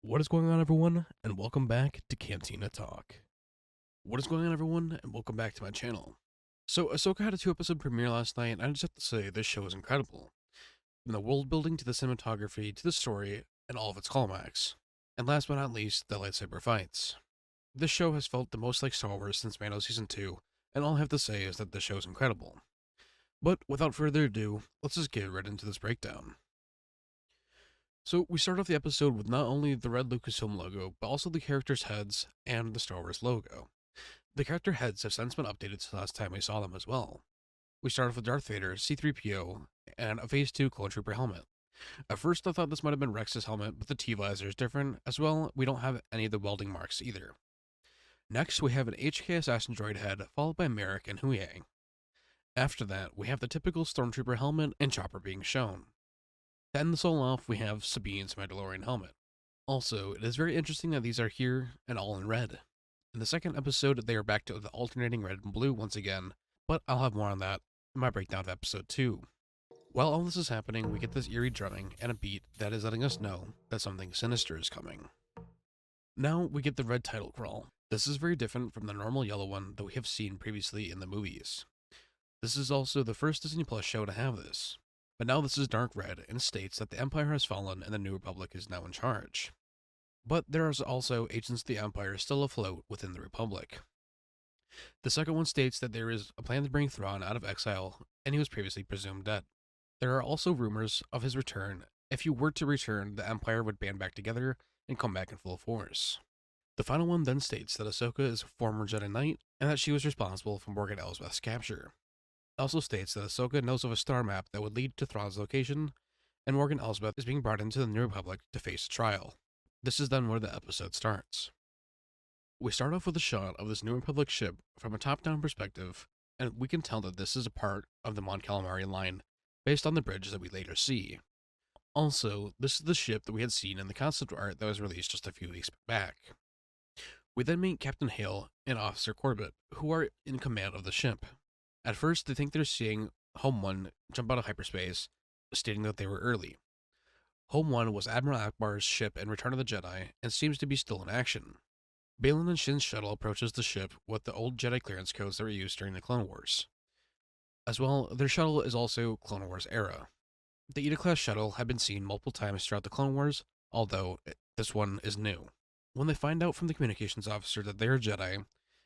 What is going on, everyone, and welcome back to Cantina Talk. What is going on, everyone, and welcome back to my channel. So, Ahsoka had a 2-episode premiere last night, and I just have to say, this show is incredible. From the world building to the cinematography to the story, and all of its callbacks. And last but not least, the lightsaber fights. This show has felt the most like Star Wars since Mando Season 2, and all I have to say is that this show is incredible. But without further ado, let's just get right into this breakdown. So we start off the episode with not only the red Lucasfilm logo, but also the characters' heads and the Star Wars logo. The character heads have since been updated since last time we saw them as well. We start off with Darth Vader, C-3PO, and a Phase 2 Clone Trooper helmet. At first I thought this might have been Rex's helmet, but the T-visor is different. As well, we don't have any of the welding marks either. Next, we have an HK Assassin droid head, followed by Merrick and Huyang. After that, we have the typical Stormtrooper helmet and chopper being shown. To end this all off, we have Sabine's Mandalorian helmet. Also, it is very interesting that these are here and all in red. In the second episode, they are back to the alternating red and blue once again, but I'll have more on that in my breakdown of episode 2. While all this is happening, we get this eerie drumming and a beat that is letting us know that something sinister is coming. Now we get the red title crawl. This is very different from the normal yellow one that we have seen previously in the movies. This is also the first Disney Plus show to have this. But now this is dark red and states that the Empire has fallen and the New Republic is now in charge. But there is also agents of the Empire still afloat within the Republic. The second one states that there is a plan to bring Thrawn out of exile, and he was previously presumed dead. There are also rumors of his return. If he were to return, the Empire would band back together and come back in full force. The final one then states that Ahsoka is a former Jedi Knight, and that she was responsible for Morgan Elsbeth's capture. It also states that Ahsoka knows of a star map that would lead to Thrawn's location, and Morgan Elsbeth is being brought into the New Republic to face a trial. This is then where the episode starts. We start off with a shot of this New Republic ship from a top-down perspective, and we can tell that this is a part of the Mon Calamari line, based on the bridge that we later see. Also, this is the ship that we had seen in the concept art that was released just a few weeks back. We then meet Captain Hale and Officer Corbett, who are in command of the ship. At first, they think they're seeing Home 1 jump out of hyperspace, stating that they were early. Home 1 was Admiral Akbar's ship in Return of the Jedi, and seems to be still in action. Baylan and Shin's shuttle approaches the ship with the old Jedi clearance codes that were used during the Clone Wars. As well, their shuttle is also Clone Wars era. The Eta-class shuttle had been seen multiple times throughout the Clone Wars, although this one is new. When they find out from the communications officer that they are Jedi,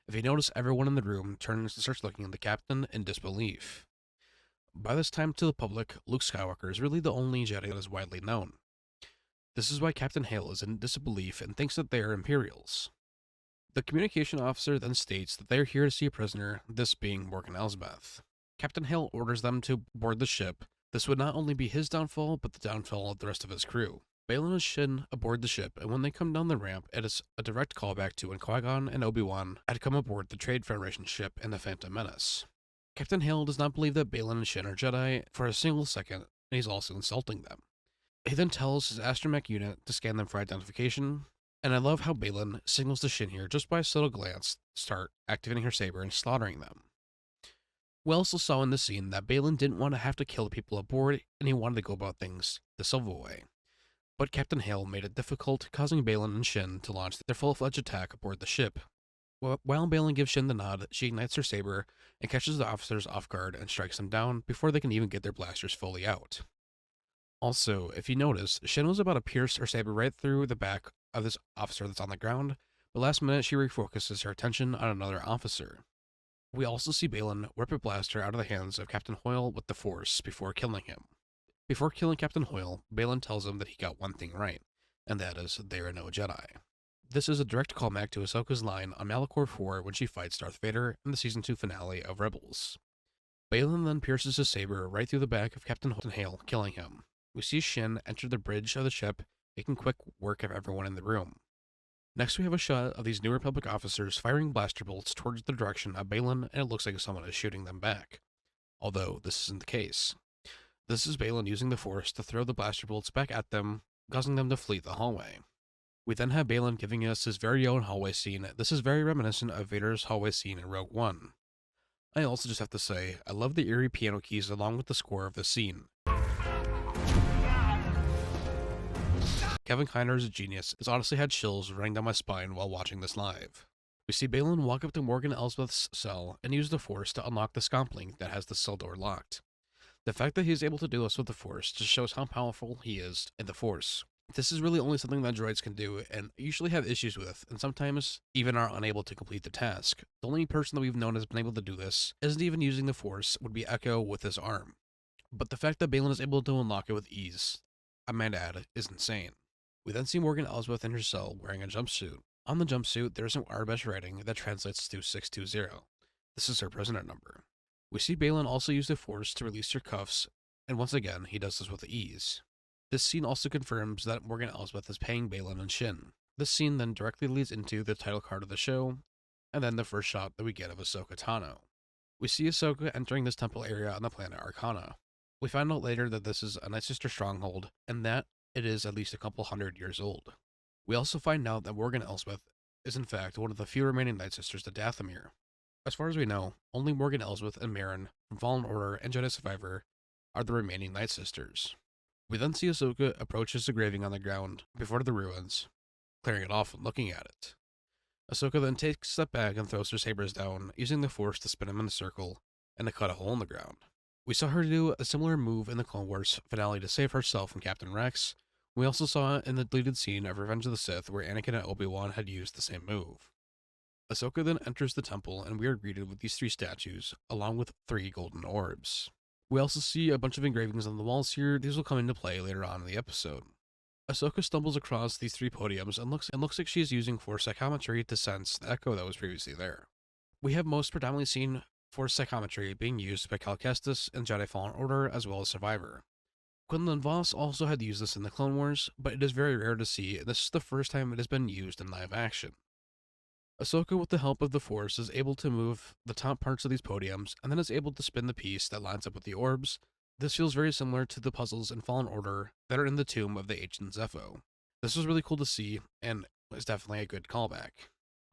if you notice, everyone in the room turns and starts looking at the captain in disbelief. By this time to the public, Luke Skywalker is really the only Jedi that is widely known. This is why Captain Hale is in disbelief and thinks that they are Imperials. The communication officer then states that they are here to see a prisoner, this being Morgan Elsbeth. Captain Hale orders them to board the ship. This would not only be his downfall, but the downfall of the rest of his crew. Baylan and Shin aboard the ship, and when they come down the ramp, it is a direct callback to when Qui-Gon and Obi-Wan had come aboard the Trade Federation ship in the Phantom Menace. Captain Hale does not believe that Baylan and Shin are Jedi for a single second, and he's also insulting them. He then tells his astromech unit to scan them for identification, and I love how Baylan signals to Shin here just by a subtle glance, start activating her saber and slaughtering them. We also saw in this scene that Baylan didn't want to have to kill the people aboard, and he wanted to go about things the Silva way. But Captain Hale made it difficult, causing Baylan and Shin to launch their full-fledged attack aboard the ship. While Baylan gives Shin the nod, she ignites her saber and catches the officers off guard and strikes them down before they can even get their blasters fully out. Also, if you notice, Shin was about to pierce her saber right through the back of this officer that's on the ground, but last minute she refocuses her attention on another officer. We also see Baylan whip a blaster out of the hands of Captain Hoyle with the Force before killing him. Before killing Captain Hoyle, Baylan tells him that he got one thing right, and that is, they are no Jedi. This is a direct callback to Ahsoka's line on Malachor 4 when she fights Darth Vader in the Season 2 finale of Rebels. Baylan then pierces his saber right through the back of Captain Hale, killing him. We see Shin enter the bridge of the ship, making quick work of everyone in the room. Next we have a shot of these New Republic officers firing blaster bolts towards the direction of Baylan, and it looks like someone is shooting them back. Although, this isn't the case. This is Baylan using the Force to throw the blaster bolts back at them, causing them to flee the hallway. We then have Baylan giving us his very own hallway scene. This is very reminiscent of Vader's hallway scene in Rogue One. I also just have to say, I love the eerie piano keys along with the score of the scene. Kevin Kiner is a genius. It's honestly had chills running down my spine while watching this live. We see Balin walk up to Morgan Elsbeth's cell and use the Force to unlock the scomp link that has the cell door locked. The fact that he is able to do this with the Force just shows how powerful he is in the Force. This is really only something that droids can do and usually have issues with, and sometimes even are unable to complete the task. The only person that we've known has been able to do this, isn't even using the Force, would be Echo with his arm. But the fact that Balin is able to unlock it with ease, I might add, is insane. We then see Morgan Elsbeth in her cell wearing a jumpsuit. On the jumpsuit, there is some Arabic writing that translates to 620. This is her prisoner number. We see Balin also use the Force to release her cuffs, and once again, he does this with ease. This scene also confirms that Morgan Elsbeth is paying Balin and Shin. This scene then directly leads into the title card of the show, and then the first shot that we get of Ahsoka Tano. We see Ahsoka entering this temple area on the planet Arcana. We find out later that this is a Nightsister stronghold, and that it is at least a couple hundred years old. We also find out that Morgan Elsbeth is in fact one of the few remaining Nightsisters to Dathomir. As far as we know, only Morgan Elsbeth and Marin from Fallen Order and Jedi Survivor are the remaining Nightsisters. We then see Ahsoka approaches the graving on the ground before the ruins, clearing it off and looking at it. Ahsoka then takes a step back and throws her sabers down, using the Force to spin them in a circle and to cut a hole in the ground. We saw her do a similar move in the Clone Wars finale to save herself from Captain Rex. We also saw it in the deleted scene of Revenge of the Sith where Anakin and Obi-Wan had used the same move. Ahsoka then enters the temple and we are greeted with these 3 statues, along with 3 golden orbs. We also see a bunch of engravings on the walls here. These will come into play later on in the episode. Ahsoka stumbles across these 3 podiums and looks like she is using Force psychometry to sense the echo that was previously there. We have most predominantly seen Force psychometry being used by Cal Kestis in Jedi Fallen Order as well as Survivor. Quinlan Voss also had used this in the Clone Wars, but it is very rare to see, and this is the first time it has been used in live action. Ahsoka, with the help of the Force, is able to move the top parts of these podiums, and then is able to spin the piece that lines up with the orbs. This feels very similar to the puzzles in Fallen Order that are in the tomb of the ancient Zepho. This was really cool to see, and is definitely a good callback.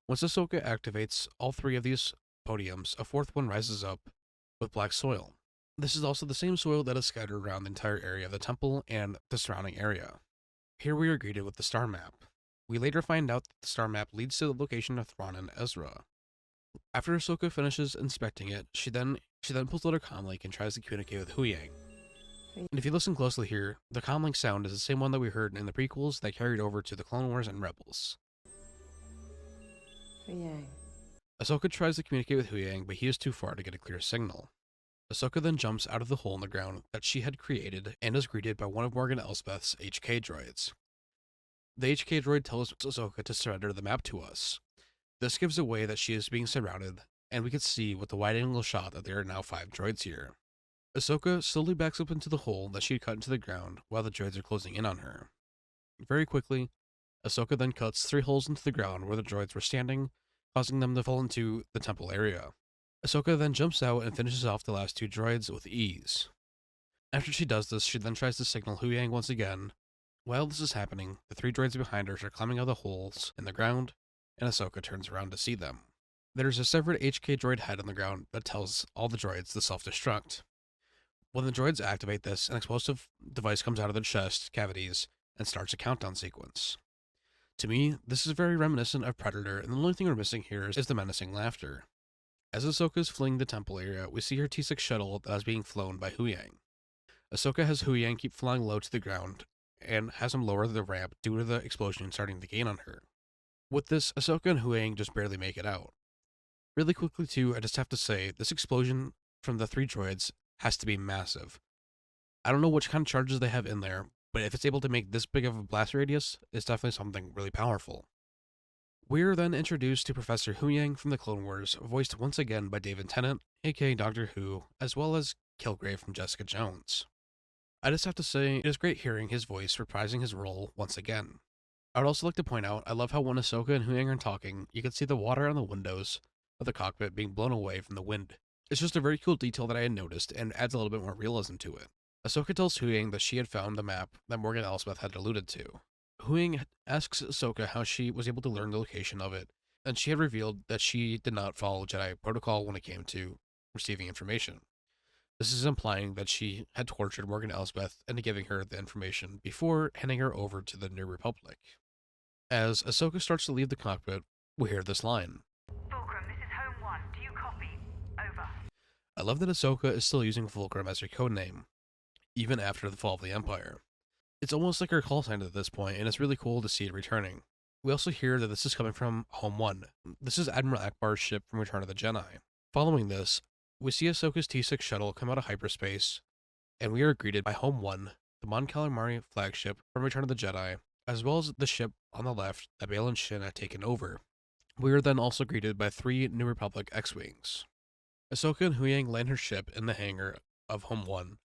Once Ahsoka activates all 3 of these podiums, a 4th one rises up with black soil. This is also the same soil that is scattered around the entire area of the temple and the surrounding area. Here we are greeted with the star map. We later find out that the star map leads to the location of Thrawn and Ezra. After Ahsoka finishes inspecting it, she then pulls out her comlink and tries to communicate with Huyang. And if you listen closely here, the comlink sound is the same one that we heard in the prequels that carried over to the Clone Wars and Rebels. Huyang. Ahsoka tries to communicate with Huyang, but he is too far to get a clear signal. Ahsoka then jumps out of the hole in the ground that she had created and is greeted by one of Morgan Elsbeth's HK droids. The HK droid tells Ahsoka to surrender the map to us. This gives away that she is being surrounded, and we can see with the wide-angle shot that there are now 5 droids here. Ahsoka slowly backs up into the hole that she had cut into the ground while the droids are closing in on her. Very quickly, Ahsoka then cuts 3 holes into the ground where the droids were standing, causing them to fall into the temple area. Ahsoka then jumps out and finishes off the last 2 droids with ease. After she does this, she then tries to signal Huyang once again. While this is happening, the 3 droids behind her are climbing out of the holes in the ground, and Ahsoka turns around to see them. There's a severed HK droid head on the ground that tells all the droids to self-destruct. When the droids activate this, an explosive device comes out of their chest cavities and starts a countdown sequence. To me, this is very reminiscent of Predator, and the only thing we're missing here is the menacing laughter. As Ahsoka is fleeing the temple area, we see her T6 shuttle that is being flown by Huyang. Ahsoka has Huyang keep flying low to the ground, and has him lower the ramp due to the explosion starting to gain on her. With this, Ahsoka and Huyang just barely make it out. Really quickly too, I just have to say, this explosion from the 3 droids has to be massive. I don't know which kind of charges they have in there, but if it's able to make this big of a blast radius, it's definitely something really powerful. We are then introduced to Professor Huyang from the Clone Wars, voiced once again by David Tennant, aka Doctor Who, as well as Kilgrave from Jessica Jones. I just have to say, it is great hearing his voice reprising his role once again. I would also like to point out, I love how when Ahsoka and Huyang are talking, you can see the water on the windows of the cockpit being blown away from the wind. It's just a very cool detail that I had noticed, and adds a little bit more realism to it. Ahsoka tells Huyang that she had found the map that Morgan Elsbeth had alluded to. Huyang asks Ahsoka how she was able to learn the location of it, and she had revealed that she did not follow Jedi protocol when it came to receiving information. This is implying that she had tortured Morgan Elsbeth into giving her the information before handing her over to the New Republic. As Ahsoka starts to leave the cockpit, we hear this line. Fulcrum, this is Home 1. Do you copy? Over. I love that Ahsoka is still using Fulcrum as her codename, even after the fall of the Empire. It's almost like her call sign at this point, and it's really cool to see it returning. We also hear that this is coming from Home 1. This is Admiral Akbar's ship from Return of the Jedi. Following this, we see Ahsoka's T6 shuttle come out of hyperspace, and we are greeted by Home 1, the Mon Calamari flagship from Return of the Jedi, as well as the ship on the left that Bale and Shin had taken over. We are then also greeted by 3 New Republic X-Wings. Ahsoka and Huyang land her ship in the hangar of Home 1,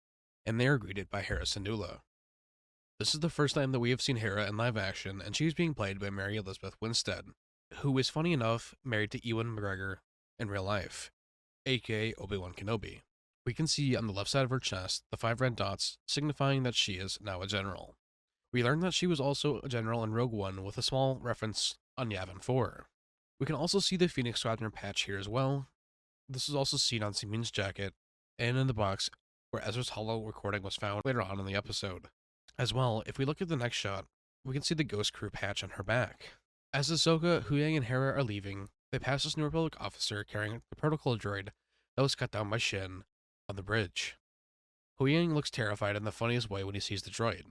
and they are greeted by Hera Syndulla. This is the first time that we have seen Hera in live action, and she is being played by Mary Elizabeth Winstead, who is, funny enough, married to Ewan McGregor in real life, aka Obi-Wan Kenobi. We can see on the left side of her chest the 5 red dots, signifying that she is now a general. We learn that she was also a general in Rogue One with a small reference on Yavin 4. We can also see the Phoenix Squadron patch here as well. This is also seen on Sabine's jacket and in the box where Ezra's holo recording was found later on in the episode. As well, if we look at the next shot, we can see the Ghost Crew patch on her back. As Ahsoka, Huyang, and Hera are leaving, they pass this New Republic officer carrying the protocol droid that was cut down by Shin on the bridge. Huyang looks terrified in the funniest way when he sees the droid.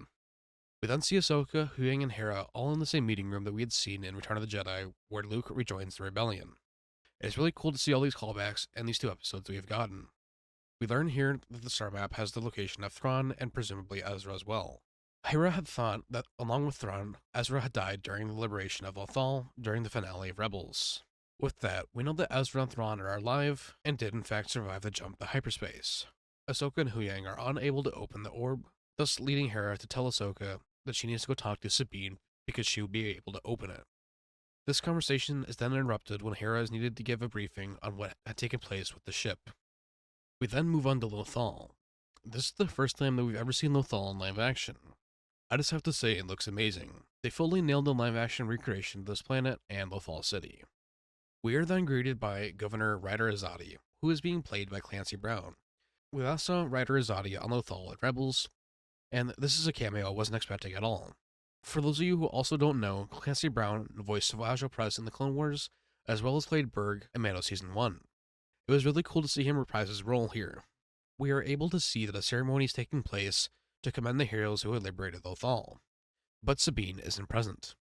We then see Ahsoka, Huyang, and Hera all in the same meeting room that we had seen in Return of the Jedi, where Luke rejoins the rebellion. It's really cool to see all these callbacks in these 2 episodes we have gotten. We learn here that the star map has the location of Thrawn and presumably Ezra as well. Hera had thought that, along with Thrawn, Ezra had died during the liberation of Lothal during the finale of Rebels. With that, we know that Ezra and Thrawn are alive, and did in fact survive the jump to hyperspace. Ahsoka and Huyang are unable to open the orb, thus leading Hera to tell Ahsoka that she needs to go talk to Sabine because she will be able to open it. This conversation is then interrupted when Hera is needed to give a briefing on what had taken place with the ship. We then move on to Lothal. This is the first time that we've ever seen Lothal in live action. I just have to say it looks amazing. They fully nailed the live action recreation of this planet and Lothal City. We are then greeted by Governor Ryder Azadi, who is being played by Clancy Brown. We last saw Ryder Azadi on Lothal at Rebels, and this is a cameo I wasn't expecting at all. For those of you who also don't know, Clancy Brown voiced Savage Opress in the Clone Wars, as well as played Berg in Mando Season 1. It was really cool to see him reprise his role here. We are able to see that a ceremony is taking place to commend the heroes who had liberated Lothal. But Sabine isn't present.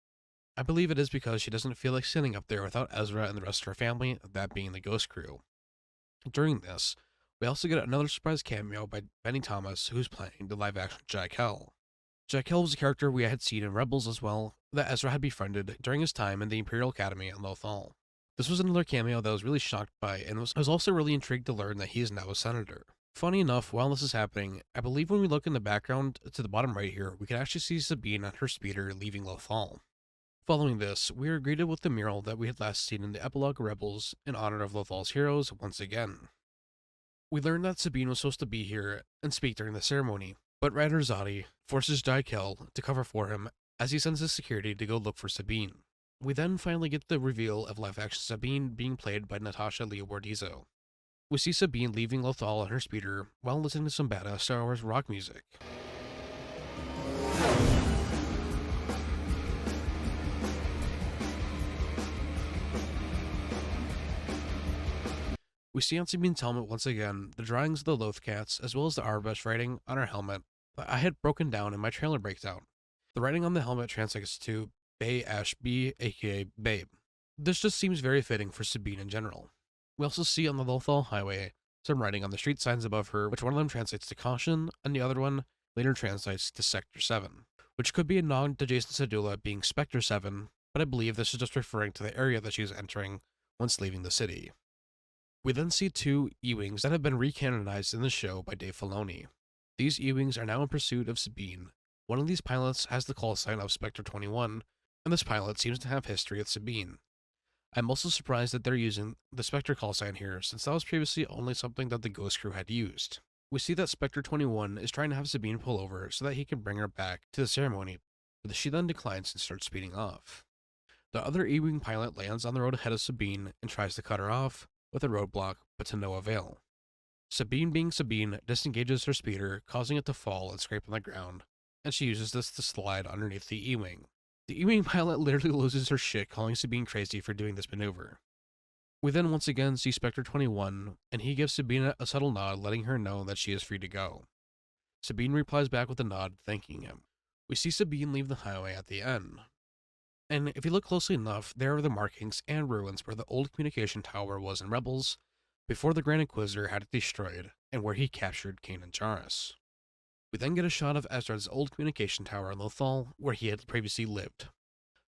I believe it is because she doesn't feel like sitting up there without Ezra and the rest of her family, that being the Ghost Crew. During this, we also get another surprise cameo by Benny Thomas, who's playing the live-action Jack Hell. Jack Hell was a character we had seen in Rebels as well, that Ezra had befriended during his time in the Imperial Academy on Lothal. This was another cameo that I was really shocked by, and I was also really intrigued to learn that he is now a senator. Funny enough, while this is happening, I believe when we look in the background to the bottom right here, we can actually see Sabine on her speeder leaving Lothal. Following this, we are greeted with the mural that we had last seen in the epilogue of Rebels in honor of Lothal's heroes once again. We learn that Sabine was supposed to be here and speak during the ceremony, but Ryder Zadi forces Jaikel to cover for him as he sends his security to go look for Sabine. We then finally get the reveal of live-action Sabine being played by Natasha Leobardizzo. We see Sabine leaving Lothal on her speeder while listening to some badass Star Wars rock music. We see on Sabine's helmet once again the drawings of the Lothcats as well as the Arabesh writing on her helmet that I had broken down in my trailer breakdown. The writing on the helmet translates to Bay Ash B, aka Babe. This just seems very fitting for Sabine in general. We also see on the Lothal Highway some writing on the street signs above her, which one of them translates to Caution, and the other one later translates to Sector 7, which could be a nod to Jason Sedula being Spectre 7, but I believe this is just referring to the area that she is entering once leaving the city. We then see 2 E-Wings that have been recanonized in the show by Dave Filoni. These E-Wings are now in pursuit of Sabine. One of these pilots has the call sign of Spectre 21, and this pilot seems to have history with Sabine. I'm also surprised that they're using the Spectre call sign here, since that was previously only something that the Ghost Crew had used. We see that Spectre 21 is trying to have Sabine pull over so that he can bring her back to the ceremony, but she then declines and starts speeding off. The other E-Wing pilot lands on the road ahead of Sabine and tries to cut her off with a roadblock, but to no avail. Sabine, being Sabine, disengages her speeder, causing it to fall and scrape on the ground, and she uses this to slide underneath the E-Wing. The E-Wing pilot literally loses her shit, calling Sabine crazy for doing this maneuver. We then once again see Spectre 21, and he gives Sabine a subtle nod, letting her know that she is free to go. Sabine replies back with a nod, thanking him. We see Sabine leave the highway at the end. And if you look closely enough, there are the markings and ruins where the old communication tower was in Rebels, before the Grand Inquisitor had it destroyed, and where he captured Kanan Jarrus. We then get a shot of Ezra's old communication tower in Lothal, where he had previously lived.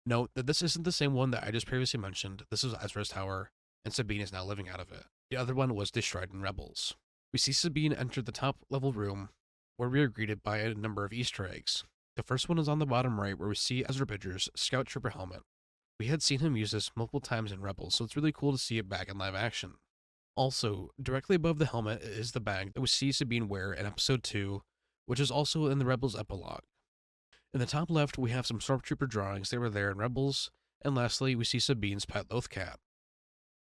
Note that this isn't the same one that I just previously mentioned. This is Ezra's tower, and Sabine is now living out of it. The other one was destroyed in Rebels. We see Sabine enter the top level room, where we are greeted by a number of Easter eggs. The first one is on the bottom right, where we see Ezra Bridger's Scout Trooper helmet. We had seen him use this multiple times in Rebels, so it's really cool to see it back in live action. Also, directly above the helmet is the bag that we see Sabine wear in Episode 2, which is also in the Rebels epilogue. In the top left, we have some Stormtrooper drawings that were there in Rebels, and lastly, we see Sabine's pet Lothcat.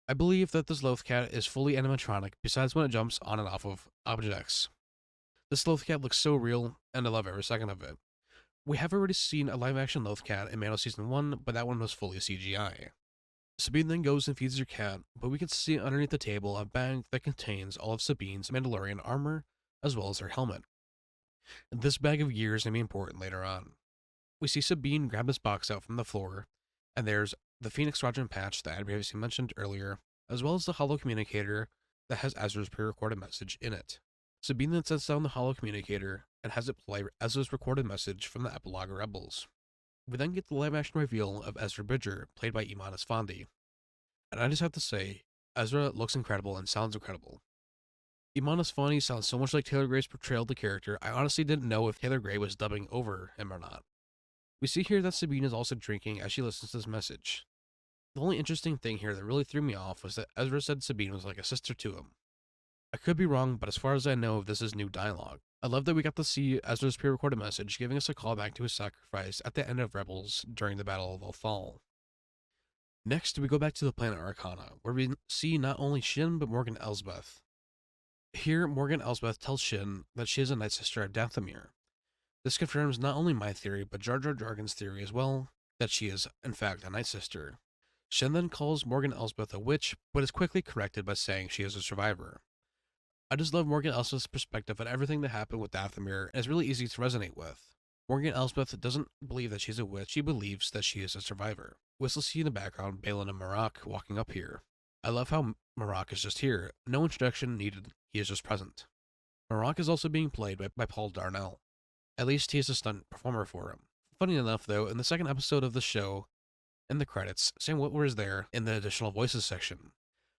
I believe that this Lothcat is fully animatronic, besides when it jumps on and off of objects. This Lothcat looks so real, and I love every second of it. We have already seen a live-action Lothcat in Mando Season 1, but that one was fully CGI. Sabine then goes and feeds her cat, but we can see underneath the table a bag that contains all of Sabine's Mandalorian armor, as well as her helmet. This bag of gear is going to be important later on. We see Sabine grab this box out from the floor, and there's the Phoenix Squadron patch that I previously mentioned earlier, as well as the holo communicator that has Ezra's pre-recorded message in it. Sabine then sets down the holo communicator and has it play Ezra's recorded message from the epilogue of Rebels. We then get the live-action reveal of Ezra Bridger, played by Iman Esfandi. And I just have to say, Ezra looks incredible and sounds incredible. Iman Esfandi sounds so much like Taylor Gray's portrayal of the character, I honestly didn't know if Taylor Gray was dubbing over him or not. We see here that Sabine is also drinking as she listens to this message. The only interesting thing here that really threw me off was that Ezra said Sabine was like a sister to him. I could be wrong, but as far as I know, this is new dialogue. I love that we got to see Ezra's pre-recorded message, giving us a callback to his sacrifice at the end of Rebels during the Battle of Lothal. Next, we go back to the planet Arcana, where we see not only Shin, but Morgan Elsbeth. Here, Morgan Elsbeth tells Shin that she is a Nightsister of Dathomir. This confirms not only my theory, but Jar Jar Jargon's theory as well, that she is, in fact, a Nightsister. Shin then calls Morgan Elsbeth a witch, but is quickly corrected by saying she is a survivor. I just love Morgan Elsbeth's perspective on everything that happened with Dathomir, and it's really easy to resonate with. Morgan Elsbeth doesn't believe that she's a witch, she believes that she is a survivor. We also see in the background Balin and Marak walking up here. I love how Marak is just here, no introduction needed, he is just present. Marak is also being played by Paul Darnell. At least he is a stunt performer for him. Funny enough though, in the second episode of the show, in the credits, Sam Witwer is there in the additional voices section,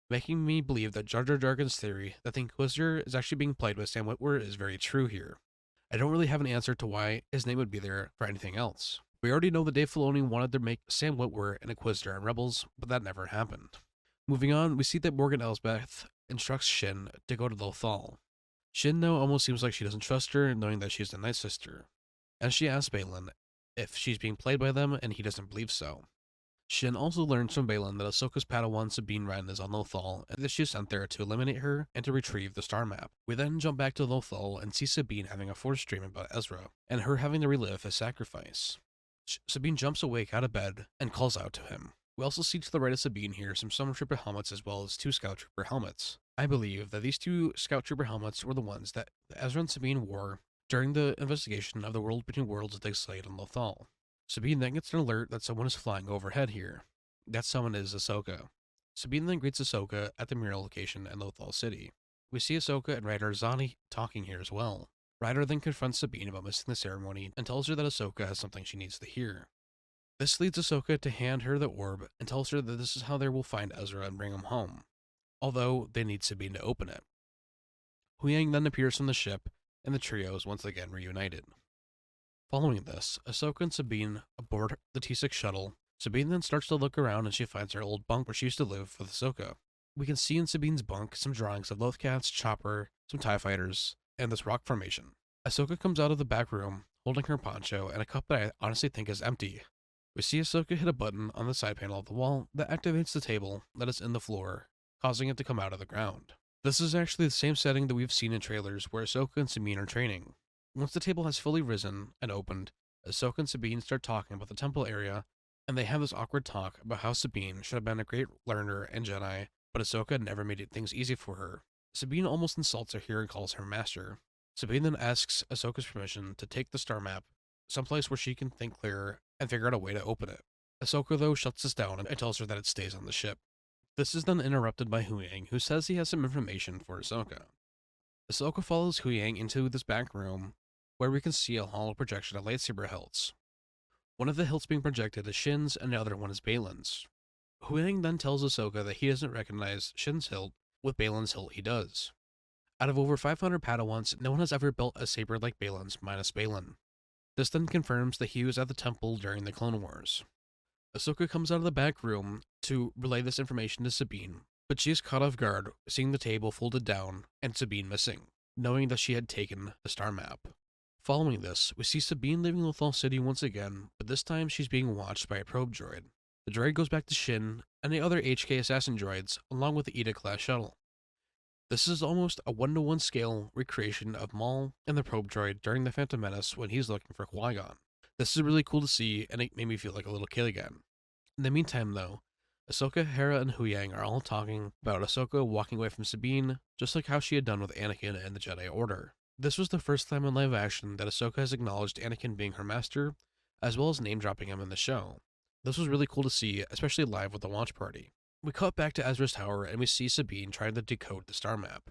making me believe that Jar Jar Jargon's theory that the Inquisitor is actually being played by Sam Witwer is very true here. I don't really have an answer to why his name would be there for anything else. We already know that Dave Filoni wanted to make Sam Witwer an Inquisitor in Rebels, but that never happened. Moving on, we see that Morgan Elsbeth instructs Shin to go to Lothal. Shin though almost seems like she doesn't trust her, knowing that she's the Nightsister. And she asks Balin if she's being played by them, and he doesn't believe so. Shin also learns from Balin that Ahsoka's Padawan Sabine Wren is on Lothal, and that she is sent there to eliminate her and to retrieve the star map. We then jump back to Lothal and see Sabine having a Force dream about Ezra, and her having to relive his sacrifice. Sabine jumps awake out of bed and calls out to him. We also see to the right of Sabine here some Stormtrooper helmets as well as 2 Scout Trooper helmets. I believe that these 2 Scout Trooper helmets were the ones that Ezra and Sabine wore during the investigation of the World Between Worlds that takes place in Lothal. Sabine then gets an alert that someone is flying overhead here. That someone is Ahsoka. Sabine then greets Ahsoka at the mural location in Lothal City. We see Ahsoka and Ryder Zani talking here as well. Ryder then confronts Sabine about missing the ceremony and tells her that Ahsoka has something she needs to hear. This leads Ahsoka to hand her the orb and tells her that this is how they will find Ezra and bring him home, although they need Sabine to open it. Huyang then appears from the ship, and the trio is once again reunited. Following this, Ahsoka and Sabine aboard the T6 shuttle. Sabine then starts to look around and she finds her old bunk where she used to live with Ahsoka. We can see in Sabine's bunk some drawings of Lothcats, Chopper, some TIE fighters, and this rock formation. Ahsoka comes out of the back room, holding her poncho and a cup that I honestly think is empty. We see Ahsoka hit a button on the side panel of the wall that activates the table that is in the floor, causing it to come out of the ground. This is actually the same setting that we've seen in trailers where Ahsoka and Sabine are training. Once the table has fully risen and opened, Ahsoka and Sabine start talking about the temple area, and they have this awkward talk about how Sabine should have been a great learner and Jedi, but Ahsoka never made things easy for her. Sabine almost insults her here and calls her master. Sabine then asks Ahsoka's permission to take the star map, someplace where she can think clearer and figure out a way to open it. Ahsoka, though, shuts this down and tells her that it stays on the ship. This is then interrupted by Huyang, who says he has some information for Ahsoka. Ahsoka follows Huyang into this back room, where we can see a hollow projection of lightsaber hilts. One of the hilts being projected is Shin's, and the other one is Balin's. Huyang then tells Ahsoka that he doesn't recognize Shin's hilt, with Balin's hilt he does. Out of over 500 Padawans, no one has ever built a saber like Balin's minus Balin. This then confirms that he was at the temple during the Clone Wars. Ahsoka comes out of the back room to relay this information to Sabine, but she is caught off guard, seeing the table folded down and Sabine missing, knowing that she had taken the star map. Following this, we see Sabine leaving Lothal City once again, but this time she's being watched by a probe droid. The droid goes back to Shin and the other HK assassin droids, along with the Eda-class shuttle. This is almost a 1-to-1 scale recreation of Maul and the probe droid during the Phantom Menace when he's looking for Qui-Gon. This is really cool to see, and it made me feel like a little kid again. In the meantime, though, Ahsoka, Hera, and Huyang are all talking about Ahsoka walking away from Sabine, just like how she had done with Anakin and the Jedi Order. This was the first time in live action that Ahsoka has acknowledged Anakin being her master, as well as name-dropping him in the show. This was really cool to see, especially live with the watch party. We cut back to Ezra's tower and we see Sabine trying to decode the star map.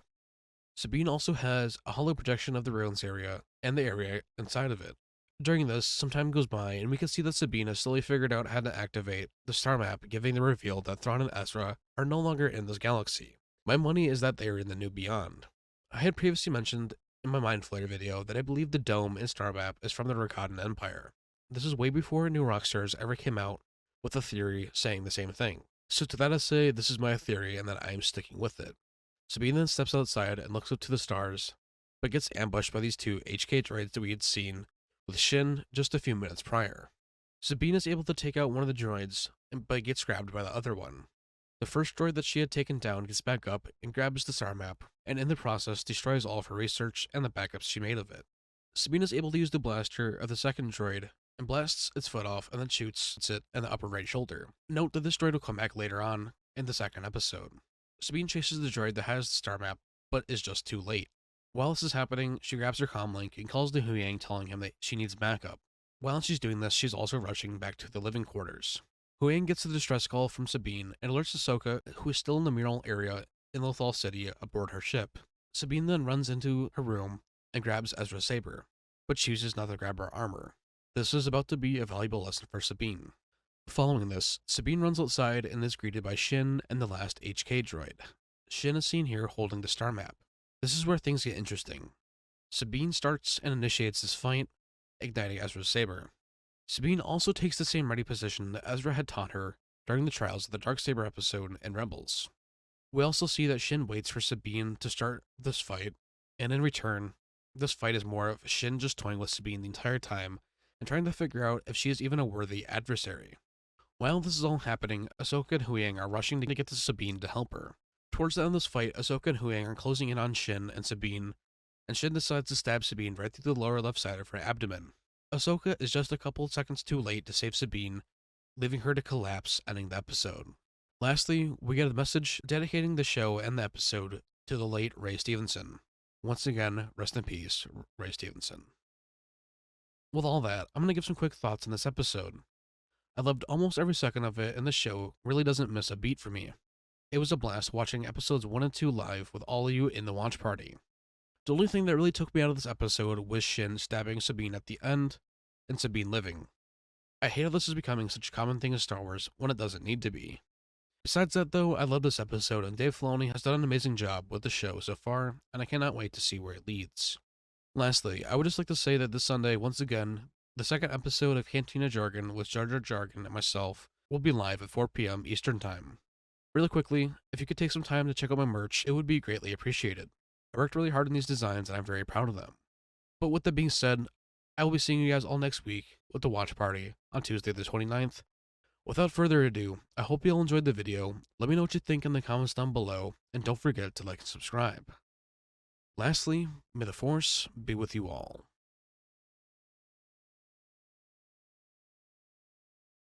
Sabine also has a hollow projection of the ruins area and the area inside of it. During this, some time goes by and we can see that Sabine has slowly figured out how to activate the star map, giving the reveal that Thrawn and Ezra are no longer in this galaxy. My money is that they are in the new beyond. I had previously mentioned in my Mind Flayer video that I believe the dome in star map is from the Rakatan Empire. This is way before New Rockstars ever came out with a theory saying the same thing. So to that I say, this is my theory and that I am sticking with it. Sabine then steps outside and looks up to the stars, but gets ambushed by these two HK droids that we had seen with Shin just a few minutes prior. Sabine is able to take out one of the droids, but gets grabbed by the other one. The first droid that she had taken down gets back up and grabs the star map, and in the process destroys all of her research and the backups she made of it. Sabine is able to use the blaster of the second droid and blasts its foot off and then shoots it in the upper right shoulder. Note that this droid will come back later on in the second episode. Sabine chases the droid that has the star map, but is just too late. While this is happening, she grabs her comlink and calls to Huyang, telling him that she needs backup. While she's doing this, she's also rushing back to the living quarters. Huyang gets the distress call from Sabine and alerts Ahsoka, who is still in the mural area in Lothal City, aboard her ship. Sabine then runs into her room and grabs Ezra's saber, but chooses not to grab her armor. This is about to be a valuable lesson for Sabine. Following this, Sabine runs outside and is greeted by Shin and the last HK droid. Shin is seen here holding the star map. This is where things get interesting. Sabine starts and initiates this fight, igniting Ezra's saber. Sabine also takes the same ready position that Ezra had taught her during the trials of the Darksaber episode in Rebels. We also see that Shin waits for Sabine to start this fight, and in return, this fight is more of Shin just toying with Sabine the entire time and trying to figure out if she is even a worthy adversary. While this is all happening, Ahsoka and Huyang are rushing to get to Sabine to help her. Towards the end of this fight, Ahsoka and Huyang are closing in on Shin and Sabine, and Shin decides to stab Sabine right through the lower left side of her abdomen. Ahsoka is just a couple seconds too late to save Sabine, leaving her to collapse, ending the episode. Lastly, we get a message dedicating the show and the episode to the late Ray Stevenson. Once again, rest in peace, Ray Stevenson. With all that, I'm going to give some quick thoughts on this episode. I loved almost every second of it, and the show really doesn't miss a beat for me. It was a blast watching episodes 1 and 2 live with all of you in the watch party. The only thing that really took me out of this episode was Shin stabbing Sabine at the end, and Sabine living. I hate how this is becoming such a common thing in Star Wars when it doesn't need to be. Besides that though, I love this episode, and Dave Filoni has done an amazing job with the show so far, and I cannot wait to see where it leads. Lastly, I would just like to say that this Sunday, once again, the second episode of Cantina Jargon with Jar Jar Jargon and myself will be live at 4 p.m. Eastern Time. Really quickly, if you could take some time to check out my merch, it would be greatly appreciated. I worked really hard on these designs and I'm very proud of them. But with that being said, I will be seeing you guys all next week with the watch party on Tuesday the 29th, Without further ado, I hope you all enjoyed the video. Let me know what you think in the comments down below, and don't forget to like and subscribe. Lastly, may the Force be with you all.